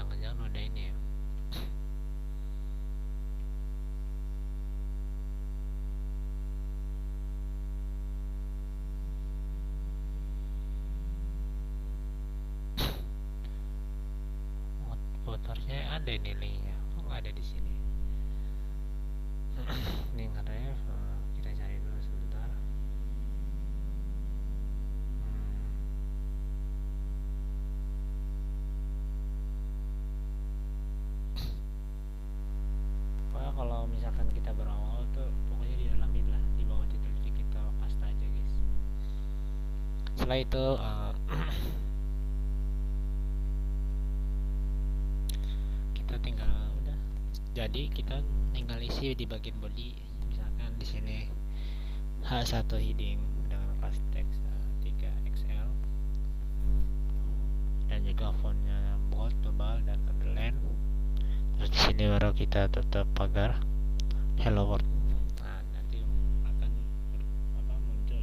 jangan-jangan udah ini ya. Motornya ada ini linknya, kok nggak ada di sini. Ini katanya kita cari dulu sebentar. Pokoknya kalau misalkan kita berawal tuh pokoknya di dalam itu lah, di bawah titel kita paste aja guys. Setelah itu kita tinggal udah, jadi kita tinggal isi di bagian body. Misalkan di sini H1 heading dengan class text 3XL, dan juga fontnya bold, tebal, dan underline. Terus di sini baru kita tutup pagar hello world. Nah, nanti akan muncul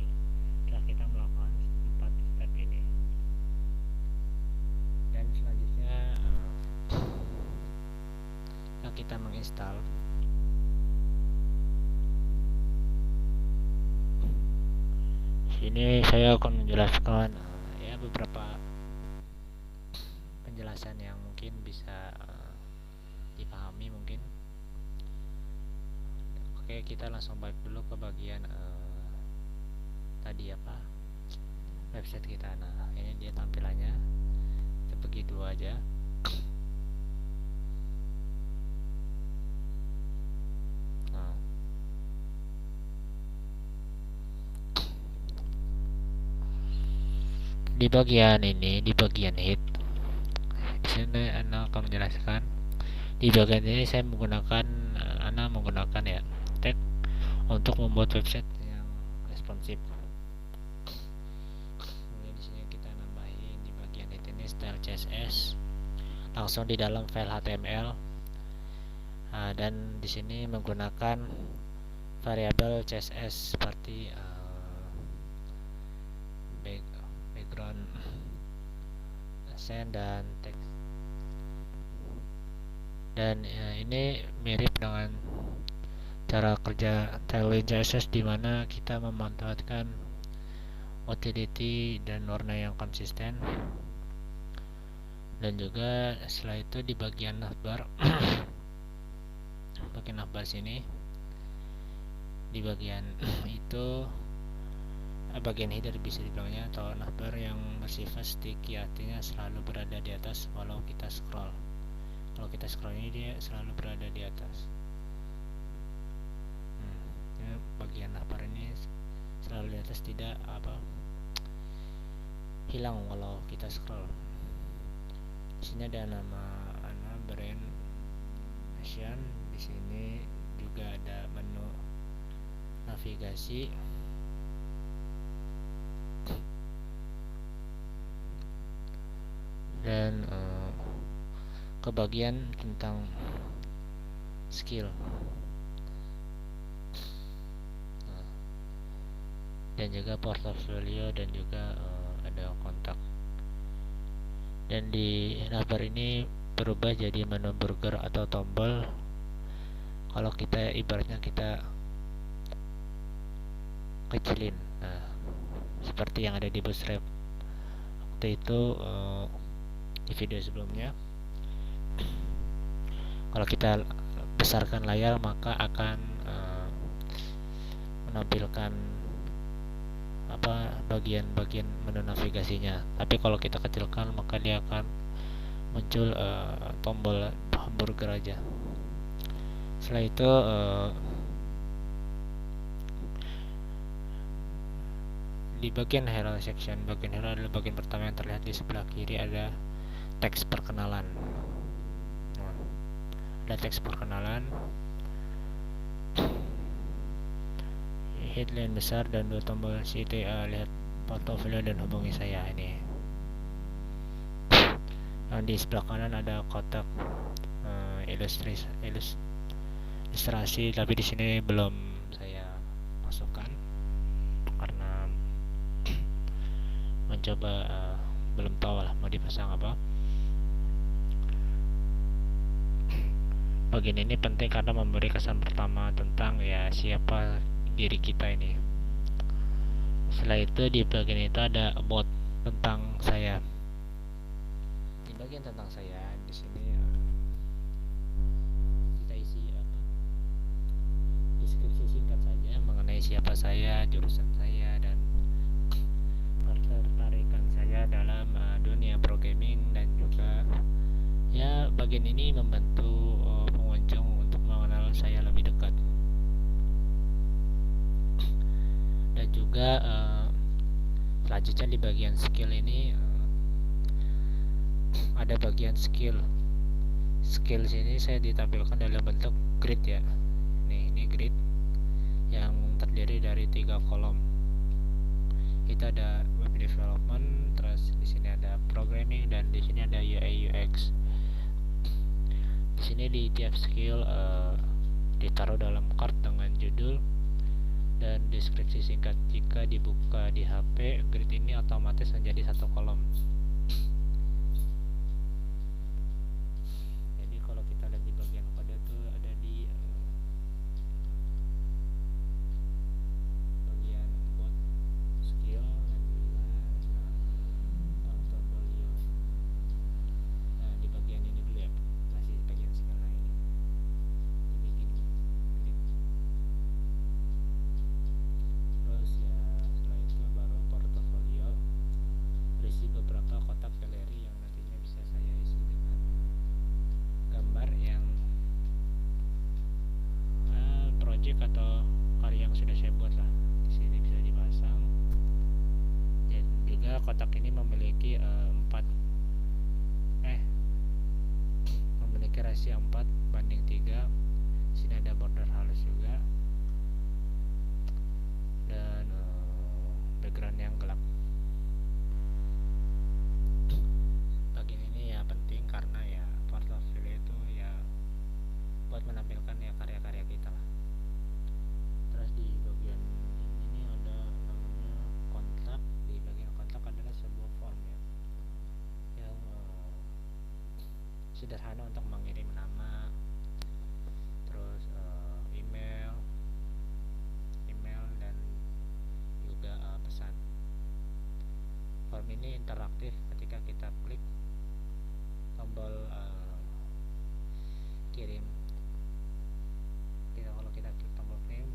setelah kita melakukan 4 step ini. Dan selanjutnya kita menginstal. Sini saya akan menjelaskan ya beberapa penjelasan yang mungkin bisa dipahami mungkin. Oke, kita langsung balik dulu ke bagian tadi apa, website kita. Nah, ini dia tampilannya, kita bagi dua aja. Nah, di bagian ini, di bagian hit, di sini Ana akan menjelaskan. Di bagian ini saya menggunakan ya tag untuk membuat website yang responsif. Kemudian di sini kita nambahin di bagian ini style CSS langsung di dalam file HTML. Dan di sini menggunakan variabel CSS seperti background accent dan teks. Dan ini mirip dengan cara kerja tiling CSS di mana kita memanfaatkan utility dan warna yang konsisten. Dan juga setelah itu di bagian navbar bagian navbar sini, di bagian itu bagian header bisa dibilangnya, atau navbar yang bersifat sticky, artinya selalu berada di atas walau kita scroll. Kalau kita scroll ini dia selalu berada di atas. Bagian navbar ini selalu di atas, tidak hilang kalau kita scroll. Di sini ada nama brand Asian. Di sini juga ada menu navigasi. Dan ke bagian tentang skill. Dan juga portfolio, dan juga ada kontak. Dan di navbar ini berubah jadi menu burger atau tombol kalau kita ibaratnya kita kecilin. Nah, seperti yang ada di Bootstrap waktu itu di video sebelumnya. Kalau kita besarkan layar maka akan menampilkan bagian-bagian menu navigasinya. Tapi kalau kita kecilkan maka dia akan muncul tombol hamburger aja. Setelah itu di bagian hero section, bagian hero adalah bagian pertama yang terlihat di sebelah kiri, ada teks perkenalan. Ada teks perkenalan, headline besar, dan 2 tombol CTA, lihat portofolio dan hubungi saya. Ini di sebelah kanan ada kotak ilustrasi, tapi di sini belum saya masukkan karena mencoba belum tahu lah mau dipasang apa. Bagian ini penting karena memberi kesan pertama tentang ya siapa diri kita ini. Setelah itu di bagian itu ada about tentang saya. Di bagian tentang saya di sini kita isi deskripsi singkat saja mengenai siapa saya, jurusan saya, dan ketertarikan saya dalam dunia programming, dan juga ya bagian ini membantu pengunjung untuk mengenal saya lebih dekat. Dan juga selanjutnya di bagian skill ini ada bagian skill sini saya ditampilkan dalam bentuk grid ya. Ini grid yang terdiri dari 3 kolom. Itu ada web development, terus di sini ada programming, dan di sini ada UI UX. Di sini di tiap skill ditaruh dalam card dengan judul dan deskripsi singkat. Jika dibuka di HP, grid ini otomatis menjadi satu kolom. Jadi kalau kita lihat di bagian kode itu ada di bagian bot skill dan juga portfolio. Nah, di bagian ini dulu ya, masih bagian skill. Nah, ini dibikin grid. Terus ya setelah itu baru portofolio, berisi beberapa kotak galeri yang nantinya bisa saya isi dengan gambar yang project atau karya yang sudah saya buat lah. Di sini bisa dipasang. Dan juga kotak ini memiliki memiliki rasio 4:3. Sini ada border halus juga, dan background yang gelap. Bagian ini ya penting karena ya portfolio itu ya buat menampilkan ya karya-karya kita lah. Terus di bagian ini ada namanya kontak. Di bagian kontak adalah sebuah form ya yang sederhana untuk mengirim nama, terus email dan juga pesan. Form ini interaktif. Ketika kita klik tombol kirim, kalau kita klik tombol kirim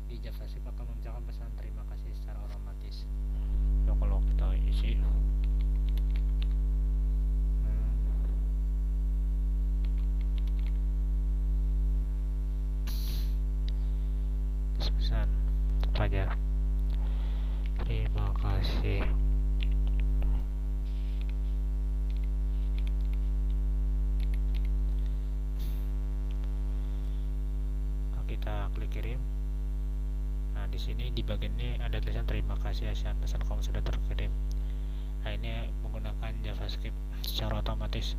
di JavaScript akan memunculkan pesan terima kasih secara otomatis. So, kalau kita isi pesan apa aja, terima kasih. Kita klik kirim. Nah, di sini di bagian ini ada tulisan terima kasih Asian, pesan kamu sudah terkirim. Nah, ini menggunakan JavaScript secara otomatis.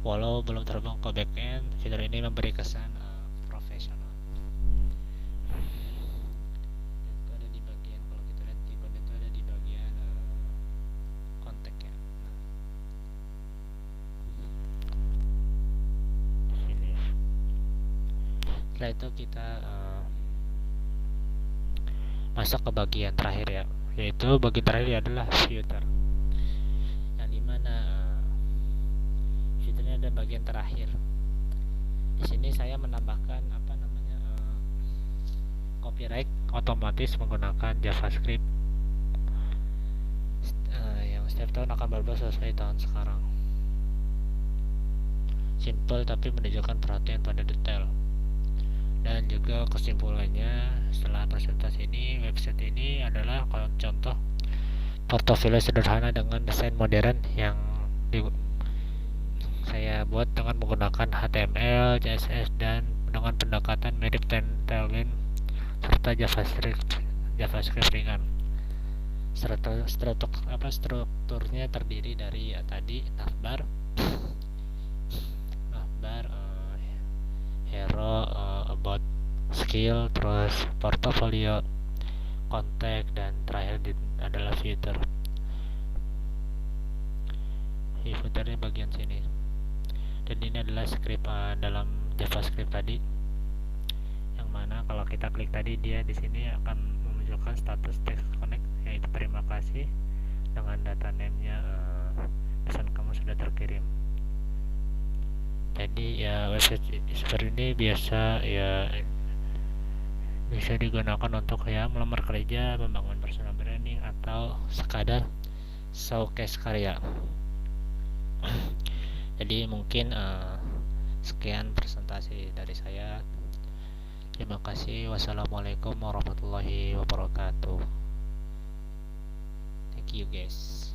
Walau belum terbang ke backend, fitur ini memberi kesan profesional. Dan itu ada di bagian, kalau kita lihat di kode itu ada di bagian kontak ya. Nah, di sini. Setelah itu kita masuk ke bagian terakhir ya, yaitu bagian terakhir adalah filter, yang dimana filternya ada bagian terakhir. Di sini saya menambahkan copyright otomatis menggunakan JavaScript yang setiap tahun akan berubah sesuai tahun sekarang. Simple tapi menunjukkan perhatian pada detail. Dan juga kesimpulannya, setelah presentasi ini, website ini adalah contoh portofolio sederhana dengan desain modern yang saya buat dengan menggunakan HTML, CSS, dan dengan pendekatan mirip Tailwind serta JavaScript ringan. Strukturnya terdiri dari tadi navbar, hero, about, skill, terus portfolio, kontak, dan terakhir adalah filter. Filternya bagian sini. Dan ini adalah script dalam JavaScript tadi, yang mana kalau kita klik tadi, dia di sini akan memunculkan status text connect, yaitu terima kasih, dengan data name-nya pesan kamu sudah terkirim. Jadi ya website seperti ini biasa ya bisa digunakan untuk ya melamar kerja, membangun personal branding, atau sekadar showcase karya. Jadi mungkin sekian presentasi dari saya. Terima kasih. Wassalamualaikum warahmatullahi wabarakatuh. Thank you guys.